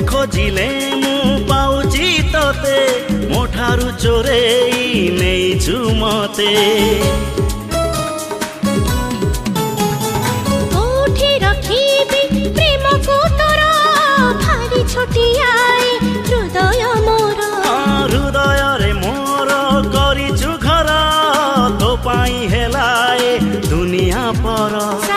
खोजिले मु पाउची तोते मो ठारु चोरेई नेइछु मते कोठी रखिबी प्रेम को तोर भारी छोटियाई हृदय मोर हृदय रे मोर करिछु घर तो पाई हेलाए दुनिया पर